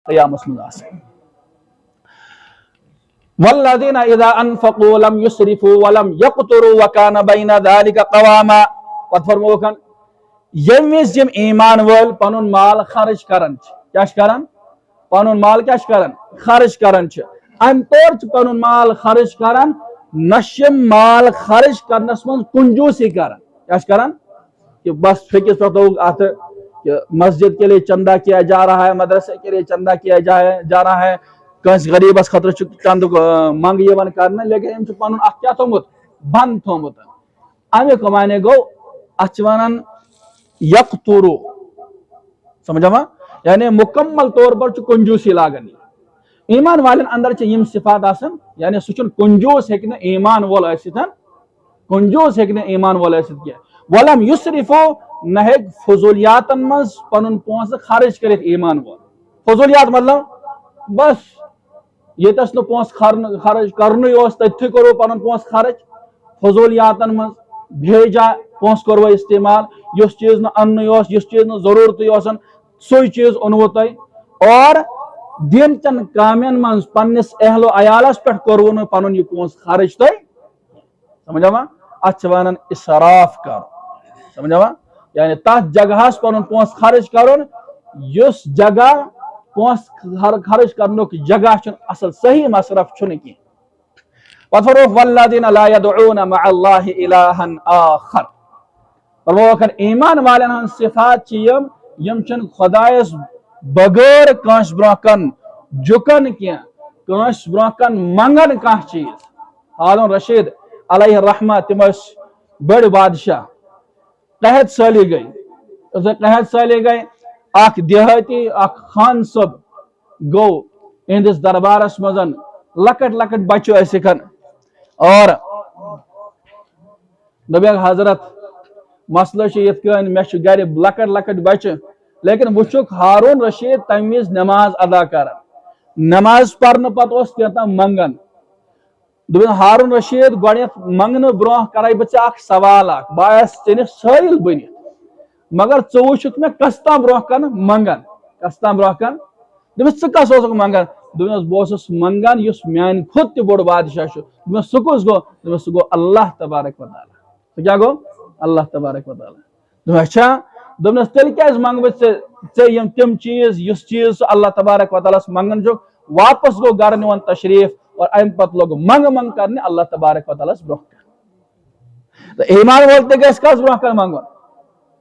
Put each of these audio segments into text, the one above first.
قیامس مز آسان والذین اذا انفقوا لم یسرفوا ولم یقتروا وکان بین ذلک قواما پتہ فرموکن یم وز یم ایمان ول پنن مال خرچ کران کیا کران پنن مال کیا کران خرچ کران ام طور پنن مال خرچ کران نشم مال خرچ کرنس من کنجوسی کران کیا کران کہ بس فکس پہ کہ مسجد کے لیے چندہ کیا جا رہا ہے مدرسے کے لیے چندہ کیا جا رہا ہے کس غریبس خطر چند منگ یوان کرنے لیکن ام پن ات کیا تھومت بند تھومت امیک معنی گو ات ونان یقترو سمجھا یعنی مکمل طور پر کنجوسی لاگن ایمان والن اندر یم صفات آسن یعنی سہ کنجوس ہیکہ ایمان وول ٲسِتھ کنجوس ہیکہ ایمان وول ٲسِتھ کینٛہہ ولم یسرفو نہ ہیک فضولیاتن مز پنن پونسہ خرچ کرت ایمان وول فضولیات مطلب بس یتس نہ پونس خرچ کرنے تتھی کرو پنن پونس خرچ فضولیاتن مز بھیجا پونس کرو استعمال یس چیز نہ ان یس چیز نہ ضرورت سوئی چیز اونو تہ اور دین چن کامین من پنس اہل و عیالس پہ کرو نہ پنن یہ پونس خرچ تہ سمجھا ات ونان اسراف کر سمجھا یعنی تس جگہ پن پونس خرچ کرن اس جگہ پونس خرچ کرنک جگہ اصل صحیح مصرف چھ کی وفروخ والذین لا يدعون مع اللہ الہا آخر فرموکن ایمان والن ہن صفات یم چن خدایس بغیر کانس برہ کن جکن کی کانس برہ کن منگن کان چیز ہارون رشید علیہ الرحمہ تم بڑ بادشاہ قحط سالی گئی قحط سالی گئی اخ دیہاتی اخ خان صب گو اہندس دربارس مزن لکٹ لکٹ بچہ ٲسِکھن اور دپیک حضرت مسئلہ یت کن مے گھر لکٹ لکٹ بچہ لیکن وچھک ہارون رشید تمہ وز نماز ادا کران نماز پرن پتہ اس کینٛہہ منگان دپن ہارون رشید گۄڈنیتھ منگنہٕ برونٛہہ کرے بہ ژےٚ اکھ سوال اکھ بہ آیس ژےٚ نِش سٲیل بنتھ مگر ژٕ وٕچھُکھ مےٚ کس تام برونٛہہ کن منگان کس تام برونٛہہ کن دپس ژٕ کس اوسُکھ منگان دپس بہ اوسُس منگان یُس میانہِ کھۄتہٕ تہِ بوٚڑ بادشاہ چھُ دپس سُہ کُس گوٚو دپس سُہ گوٚو اللہ تبارک و تعالیٰ سُہ کیٛاہ گوٚو اللہ تبارک و تعالیٰ دوٚپمس اچھا دوٚپنس تیٚلہِ کیٛازِ منٛگہٕ بہٕ ژےٚ یِم تِم چیٖز یُس چیٖز سُہ اللہ تبارک و تعالیٰ ہس منگان چھُکھ واپس گوٚو گرٕ نِوان تشریف اور ام پتہ لوگ منگ منگ کرنے اللہ تبارک و تعالیٰ برہ کن تو ایمان وول تہ گژھِ کس برہ کن منگن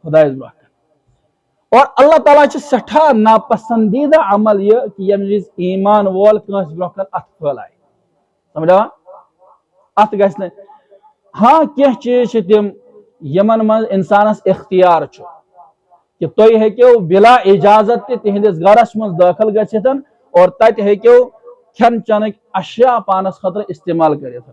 خدایس برہ کن اور اللہ تعالیٰ سٹھا ناپسندیدہ عمل یہ کہ یم وز ایمان وول کنس برہ کن ات پھلائے سمجھا ات گژھِ نہ ہاں کینٛہہ چیز تم یمن من انسانس اختیار چھ کہ تُہۍ ہیٚکِو بلا اجازت تہ تہندس گرس من داخل گژھِتھ اور تتہ ہیٚکِو کھین چنک اشیاء پانس خطر استعمال کرت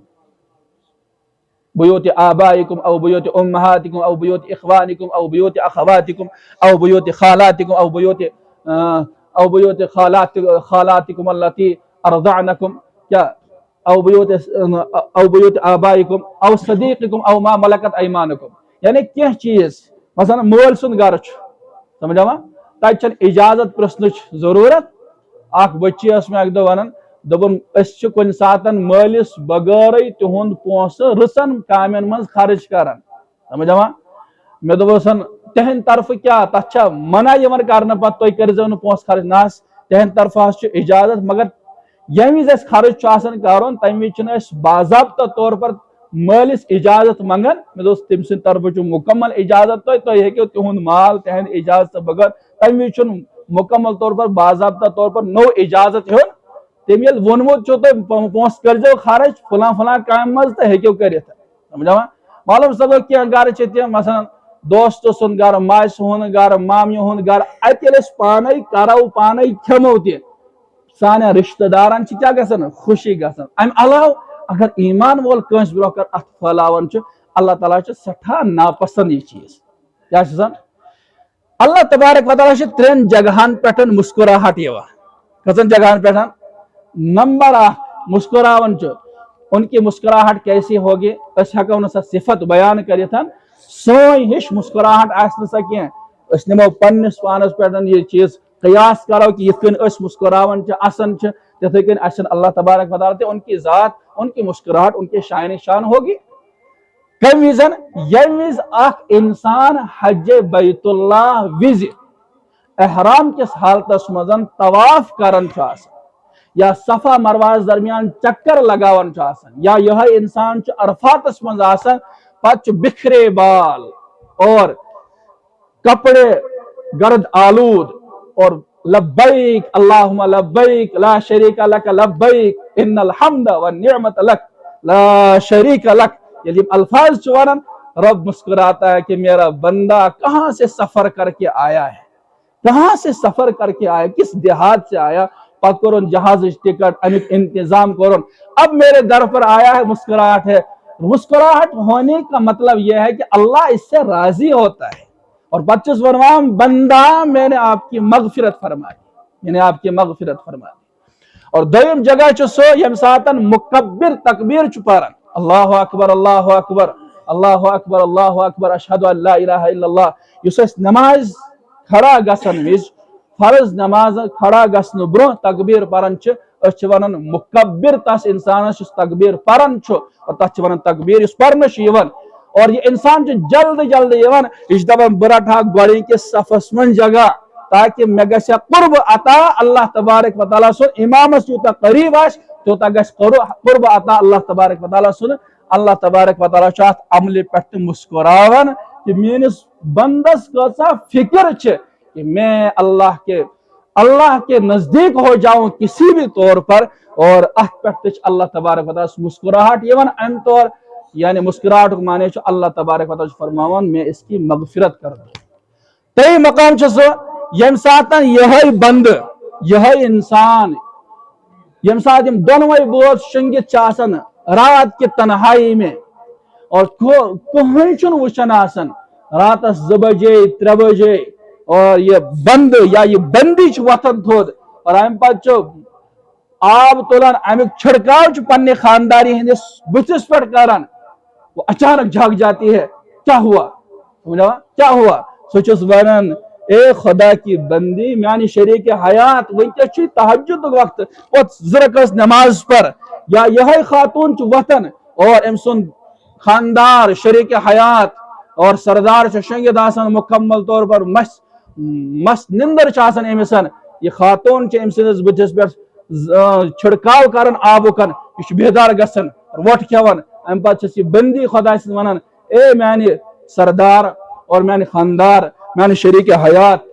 بیوت آبائکم او بیوت امہاتکم او بیوت اخوانکم او بیوت اخواتکم او بیوت خالاتکم او بیوت خالاتکم اللاتی ارضعنکم کیا او بیوت آبائکم او صدیقکم او ما ملکت ایمانکم یعنی کیا چیز مثلا مول سن گھر سمجھا تت اجازت پرسنچ ضرورت اخ بچی اس میں اک دہ ونان دپن اس کن سات مالس بغیر تہند پونسہ رسن کامین من خرچ کران سمجھا مے دوسن تہند طرف کیا تتھ منع کرنا پتہ تھی کرزو نا پونس خرچ نہ تہند طرف اجازت مگر یم وز خرچ کرن تمہ وز باضابطہ طور پر مالس اجازت منگان مے دوس تم سند طرف مکمل اجازت تھی ہیکو تہند مال تہند اجازت بغیر تمہ وز مکمل طور پر باضابطہ طور پر نو اجازت ہون تم یل وونمت تھی پونس کرزو خرچ فلاں فلاں کام مز تو ہیکو کرت سمجھا معلوم سپدو کی گھر تم مثلا دوست سن گھر ماس ہند گھر مامی ہند گھر ات یل پانے کرو پانے کھمو تہ سانیا رشتہ دارن کیا گھن خوشی گھن ام علاوہ اگر ایمان وول کنس برہ کر ات پھلاوان اللہ تعالیٰ سٹھا ناپسند یہ چیز کیا اللہ تبارک و تعالیٰ ترین جگہن پہ مسکراہٹ کتن جگہن پہ نمبر مسکراون ان کی مسکراہٹ کیسی ہوگی اس ہکو نا سا صفت بیان کرت سوئی ہش مسکراہٹ آس نا سا کی نمو پنس پانس پہ یہ چیز قیاس کرو کہ یہ مسکراون آسن تتھے کن آسن اللہ تبارک و تعالیٰ ان کی ذات ان کی مسکراہٹ ان کے شان ہوگی کم وزن یم وز اخ انسان حج بیت اللہ وز احرام کس حالتس مزن طواف کرن یا صفا مروہ درمیان چکر لگاون یا یہ انسان عرفاتس مز پتہ بکھرے بال اور کپڑے گرد آلود اور لبیک اللہم لبیک لا شریک لک لبیک ان الحمد والنعمت لک لا شریک لک یہ الفاظ ونان رب مسکراتا ہے کہ میرا بندہ کہاں سے سفر کر کے آیا ہے کہاں سے سفر کر کے آیا کس دیہات سے آیا پتہ کرن جہاز ٹکٹ امیک انتظام کرن اب میرے در پر آیا ہے مسکراہٹ ہے مسکراہٹ ہونے کا مطلب یہ ہے کہ اللہ اس سے راضی ہوتا ہے اور 25 فرمان بندہ میں نے آپ کی مغفرت فرمائی میں نے آپ کی مغفرت فرمائی اور دویم جگہ سو یم ساتن مکبر تکبیر پارن اللہ اکبر اللہ اکبر اللہ اکبر اللہ اکبر اشہد ان لا الہ الا اللہ اس نماز کھڑا گسن وز فرض نماز کھڑا گسن برو تکبیر پارن ونان مکبر تس انسانس تکبیر پارن اور تس ونان تکبیر اس پرن اور یہ انسان جلد جلد یہ دپان بہ رٹا گوڑی کس صفس من جگہ تاکہ مے گژھِ قرب عطا اللہ تبارک و تعالیٰ سن امامس یوتہ قریب آس توتہ گژھِ قرب عطا اللہ تبارک و تعالیٰ سن اللہ تبارک و تعالیٰ ات عملہ پہ مسکراون کہ میانس بندس کۭژاہ فکر کہ میں اللہ کے نزدیک ہو جاؤں کسی بھی طور پر اور ات پہ اللہ تبارک و تعالیٰ مسکراہٹ ام طور یعنی مسکراہٹ کو مانے اللہ تبارک و تعالیٰ فرماون میں اس کی مغفرت کر دوں تی مقام سو یم ساتن یہ بند یہ انسان یم سات دونوے بوز شنگت رات کی تنہائی میں اور کہن چھ وچن آسن راتس 2 بجے 3 بجے اور یہ بند یا یہ بندی وتھن تھود اور ام پتہ آب تلان امیک چھڑکاو پنہ خانداری ہندس بتس پہ کران وہ اچانک جھاگ جاتی ہے کیا ہوا سمجھا کیا ہوا سوچس ونان اے خدا کی بندی میانی شریک حیات ونکس تہجد وقت زرکس نماز پر یا یہ خاتون وتھن اور ام سن خاندار شریک حیات اور سردار شنگت آسان مکمل طور پر مس نندر آسان امسن یہ خاتون ام سندس بتس پہ چھڑکاو کرن آبکن یہ بیدار گسن ووٹ کھیون ام پتہ یہ بندی خدا سن ونان اے میانی سردار اور میانی خاندار میانی شریک حیات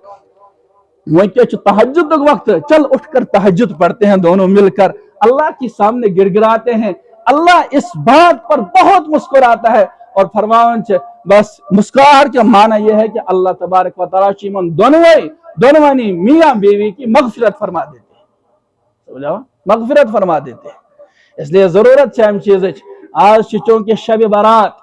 ونکس تہجد وقت چل اٹھ کر تہجد پڑھتے ہیں دونوں مل کر اللہ کے سامنے گر گراتے ہیں اللہ اس بات پر بہت مسکراتا ہے اور فرماون بس مسکراہٹ کا معنی یہ ہے کہ اللہ تبارک و تعالیٰ چیمن دونوانی میاں بیوی کی مغفرت فرما دیتے ہیں مغفرت فرما دیتے ہیں اس لیے ضرورت ہے ہم چیز آج چونکہ شب برات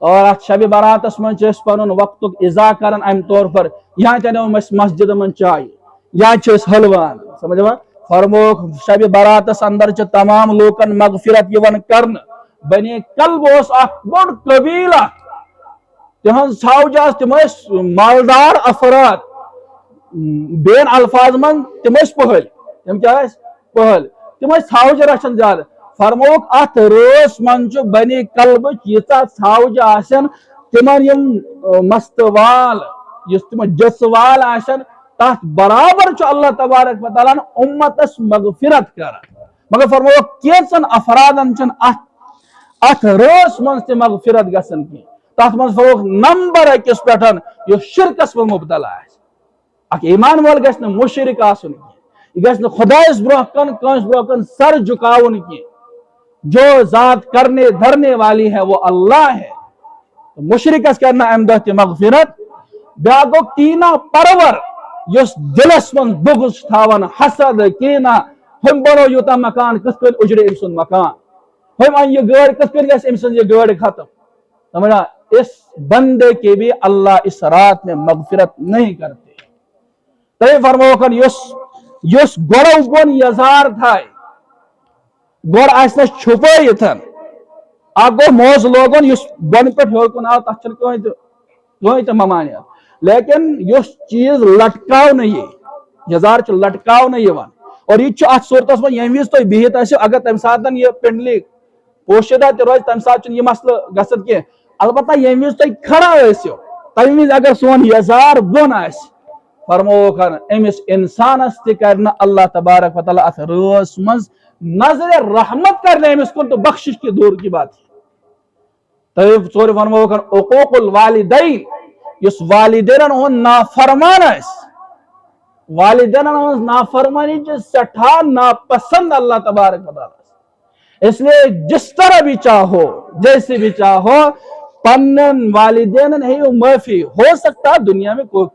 اور شب براتس من پن وقت اضا کران ام طور پر یہاں چنو مسجد من چائے یا حلوان سمجھا فرموک شب براتس اندر تمام لوکن مغفرت یوان کرن بنی کلب اس بڑ قبیلہ تہذ ساوجہ تم مالدار افراد بین الفاظ من تم پہل تم کیا پہل تم ساوجہ رچھن زیادہ فرموک ات روس من بنی کلب ییژہ ساوجہ آسن تمن یم مستوال یس تم جسوال آسن تات برابر اللہ تبارک و تعالیٰ امتس مغفرت کران مگر فرموک کیسن افرادن چن ات روس من تہ مغفرت گسن کی تات من فرموک نمبر 1 پٹھن یہ شرکس من مبتلا اک ایمان وول گژھِ نہٕ مشرک آسن یہ گژھِ نہٕ خدایس برونٛہہ کن کٲنٛسہِ برونٛہہ کن سر جھکاوُن کینٛہہ جو ذات کرنے دھرنے والی ہے وہ اللہ ہے مشرکس کرنا ام دہ تہ مغفرت بیا گو کینہ پرور یس دلس من بغض تھاون حسد کینہ ہم بنو یوتہ مکان کس پہ اجڑے ام سن مکان ہم ان یہ گاڑ کس پہ گژھِ ام سن یہ گاڑ ختم سمجھا اس بندے کے بھی اللہ اس رات میں مغفرت نہیں کرتے تھی فرموکن یس گڑو بن یزار تھائے گوڑ آسنس چھپائتن اگو موز لوگن اس بن پہ ہور کن آو تک کہیں تو ممانیت لیکن یس چیز لٹکاؤ یہ یزار لٹکاؤ اور یہ ات صورتس من یم وز تھی بہت آسو اگر تمہ سات یہ پنڈلی پوشیدہ تہ روز تمہ سات یہ مسئلہ گھن کی البتہ یم وز تھی کھڑا ٲسِو تمہ وز اگر سون یزار بون آس فرموک امس انسانس تہ کرنا اللہ تبارک و تعالیٰ ات رٲژ مز نظر رحمت کرنا امس کن تو بخشش کی دور کی بات ژور فرموک عقوق الوالدین یس والدین ہند نافرمان آس والدین ہز نافرمانی سٹھا ناپسند اللہ تبارک و تعالیٰ اس لیے جس طرح بھی چاہو جیسے بھی چاہو پنن والدین ہے معافی ہو سکتا دنیا میں کوئی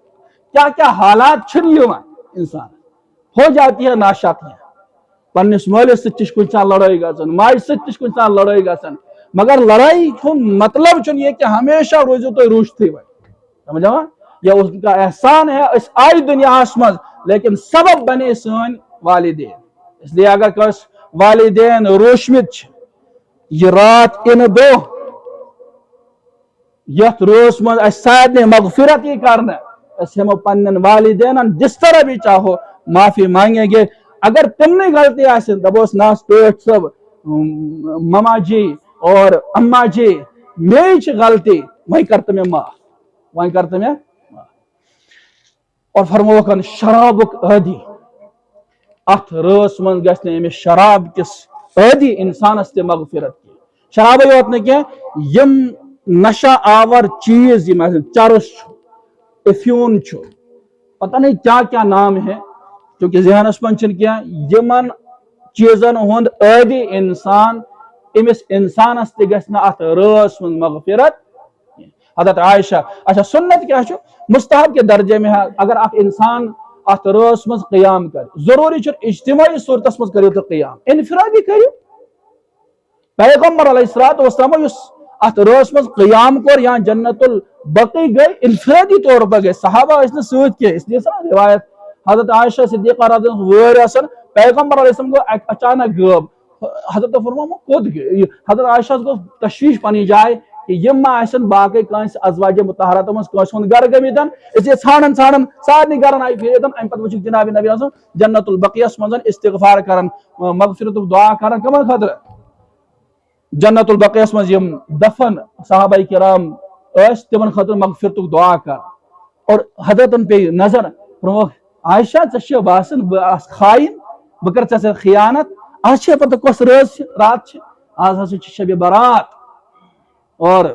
کیا کیا حالات انسان ہو جاتی ہے ناشاتیاں پنس مالس ست کن سان لڑائی گھن ماج ست کن سان لڑائی گھن مگر لڑائی مطلب چھ یہ کہ ہمیشہ روزو تھی روشتی سمجھا یہ اس کا احسان ہے اس آئی دنیا مز لیکن سبب بنے سن والدین اس لیے اگر کس والدین روشمت یہ رات ان دو یت روز مز سارے مغفرت یہ کرنا اس ہم پنن والدین جس طرح بھی چاہو معافی مانگیں گے اگر تم نے غلطی آسن دبوس ناس پیٹ سب مما جی اور اما جی میچ غلطی وہیں کرتے میں معاف وہیں کرتے میں اور فرموکن شرابک عادی ات رس من گھن امس شراب کس عادی انسانس تہ مغفرت کی شراب یوت نا کی یم نشہ آور چیز چرس افیون پتہ نہیں کیا کیا نام ہے کیونکہ ذہنس من کیا یمن چیزن ہند عادی انسان امس انسانس تہ گھن ات رس من مغفرت حضرت عائشہ اچھا سنت کیا مستحب کے درجے میں ہے اگر آپ انسان ات رس مز قیام کر ضروری اجتماعی صورتس مز کرو تو قیام انفرادی کرو پیغمبر علیہ الصلوۃ والسلام اس ات رس مز قیام کور یا جنت البقی گئی انفرادی طور پر گئی صحابہ اس نے سوت کیا اس لیے روایت حضرت عائشہ صدیقہ رضی اللہ عنہا پیغمبر علیہ السلام کو اچانک غائب حضرت فرمایا کود گئی حضرت عائشہ کو تشویش پنی جائے کہ یم آسن باقی کنس ازواج مطہرات مز کنس ہند گر گمتن اس ژھانڈن ژھانڈن سارے گرن آئی پھیرتن ام پتہ وچھ جناب نبی اعظم جنت البقیس مز استغفار کرن مغفرت دعا کرن کمن خاطر جنت البقیس مز یم دفن صحابہ کرام اس تمن خاطر مغفرت دعا کر اور حضرتن پہ نظر فرموک عائشہ ژے باسن بس خائن بہ کر ژے خیانت آج چھ پتہ کس رات رات آج ہسا شب برات اور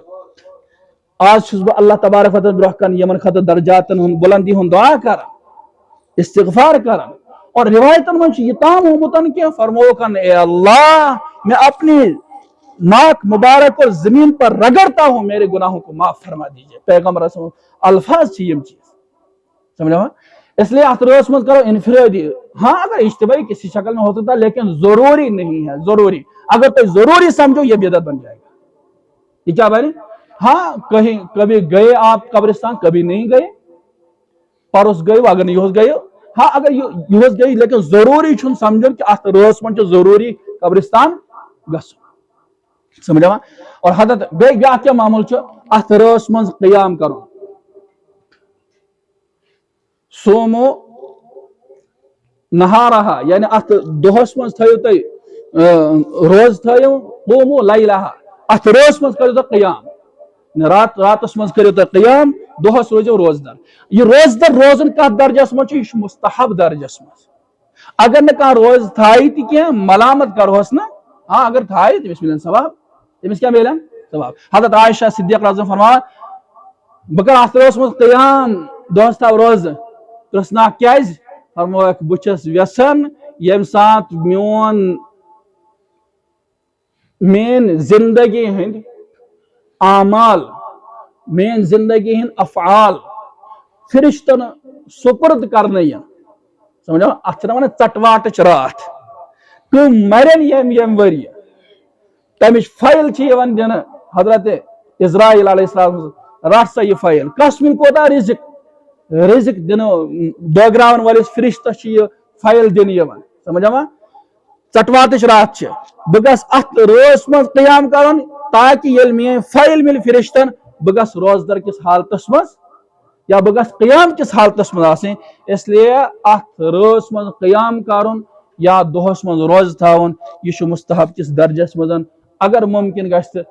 آج چھس بہ اللہ تبارک و تعالی برہ کن یمن خاطر درجاتن ہن بلندی ہن دعا کرن استغفار کرن اور روایتن من یہ تام ہومتن کہ فرموکن اے اللہ میں اپنی ناک مبارک اور زمین پر رگڑتا ہوں میرے گناہوں کو معاف فرما دیجئے پیغمبر رسول الفاظ چھ یم چیز سمجھا اس لیے ات رس مز کرو انفرادی ہاں اگر اجتماعی کسی شکل میں ہو سکتا لیکن ضروری نہیں ہے ضروری اگر تو ضروری سمجھو یہ بدعت بن جائے گا یہ کیا بنے ہاں کہیں کبھی گئے آپ قبرستان کبھی نہیں گئے پرس گئے اگر یہ گئے ہاں اگر یہ گئی لیکن ضروری چھن سمجھن کہ ات رس من ضروری قبرستان گھسو سمجھا اور حضرت بیا کیا معمول ات رس من قیام کرو سومو نہارہا یعنی ات دہس من تھیو تھی روز تھیو قومو لیلہا ات روز مز کرو تو قیام رات راتس مز کرو تو قیام دہس روزو روزدار یہ روزدار روزن کت درجس مز یہ مستحب درجس مز اگر نہ کھانا روز تھائی تہ کی ملامت کروس نا ہاں اگر تھائی تمس ملن ثواب تمس کیا ملن ثواب حضرت عائشہ صدیقہ رضی اللہ عنہا فرمایا بہ کر ات روز مز قیام دہس تھاو روز پرسنا کیاز فرموک بچس ویسن یم سات مین زندگی ہند اعمال مین زندگی ہند افعال فرشتن سپرد کرنے سمجھو ات ٹٹواٹ رات کم مرن یم وری تمچ فائل دن حضرت اسرائیل علیہ السلام رٹ سا یہ فائل کس من کوتا رزق رزق دن بٲگراون والس فرشتس یہ فائل دن سمجھا ٹٹواٹ رات بہ گس ات رس مز قیام کرن تاکہ یل میری فائل مل فرشتن بہ گس روزدر کس حالتس مز یا بہ گژھٕ قیام کس حالتس مز آسٕنۍ اس لیے اتھ رٲژ مز قیام کرُن یا دۄہس مز روزٕ تھاوُن یہ چھُ مستحب کس درجس مز اگر ممکن گژھِ تہٕ